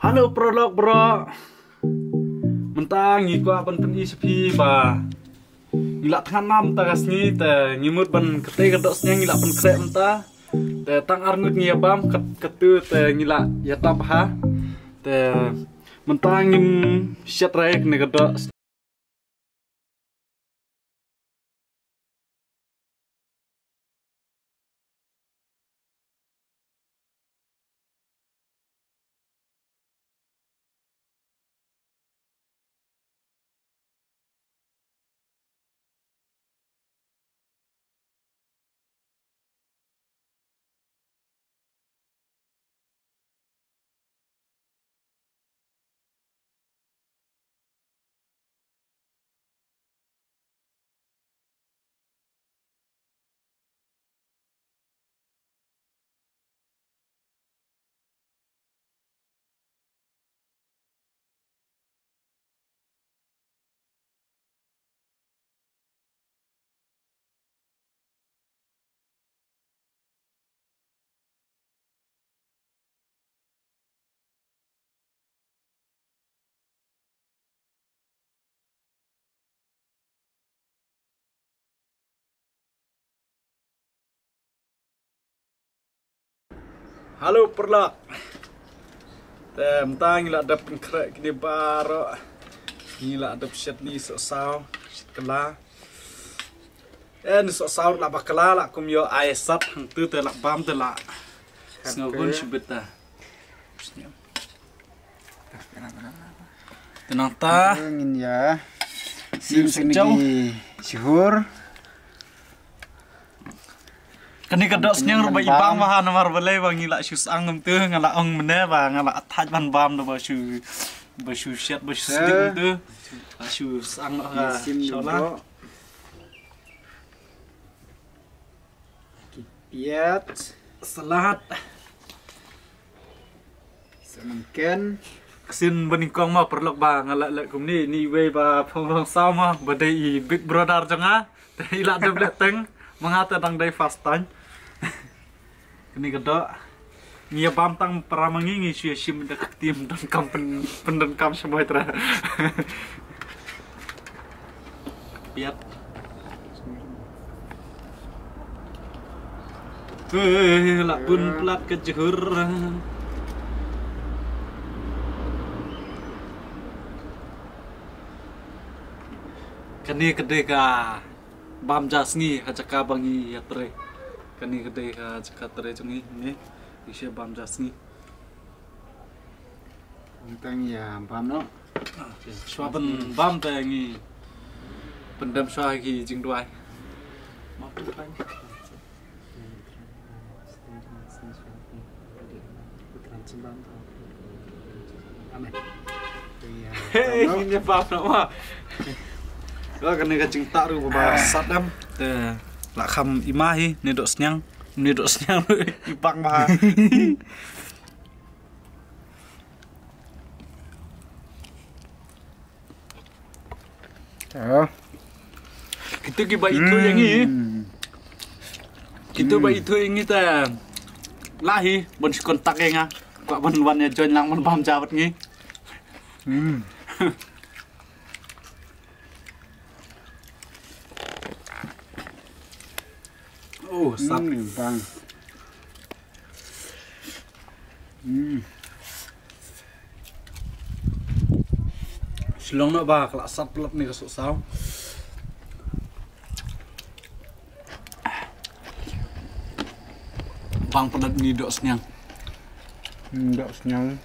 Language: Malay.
Halo prolog bro. Mentang gua ban pen ispi ba. Ngilak tangan nam tagas ni te ngimut ban kete kedok snya ngilak pen krek menta. Te tang arngut ngiabam ketu te ngilak ya tap ha. Te mentang ngim syat raek ne kedok. Halo perlak. Mentang ngilak dap krek kini baro. Ngilak dap syat ni sok saw kela. Ni sok saw la bakala la kum yo aisat hang tu te la bam te la. Sngogun shibeta. Tenang ta. Ingin ya. Sim sini syukur. Kani kedok senyang rupa ibang maha nomor boleh bang ngilak syus angem tu ngalak ong mene bang ngalak ataj ban bam do basu syat basu seding tu syus ang ha insyaallah Kipiat salat semungkin kesin beningkong mah perlok bang ngalak lek kum ni we ba phong sama badai big brother janga ilak de bleteng mengata tang dai fastan ini kedok ngia bamtang peramangi ngi sim dek tim dan kampen pendengkam semua itu piat lak pun pelat kejur kani kedeka bam jasni hajaka bangi yatre kani gede hajaka tre jungi ni isya bam jasni tentang ya paham no swaben bam tangi pendam swagi jing duai hei ini bam no lo kena kacing tak ru ba sadam te la kham imahi ni dok senyang ipang ba kita ki ba itu yang ni kita ba itu yang ni ta lahi bon kontak yang kwa bon wan ya join lang bon pam jawat ni oh, sap bang. Silong nak bah kelak sap pelat ni kesuk saw. Bang pelat ni dok senyang. Dok senyang.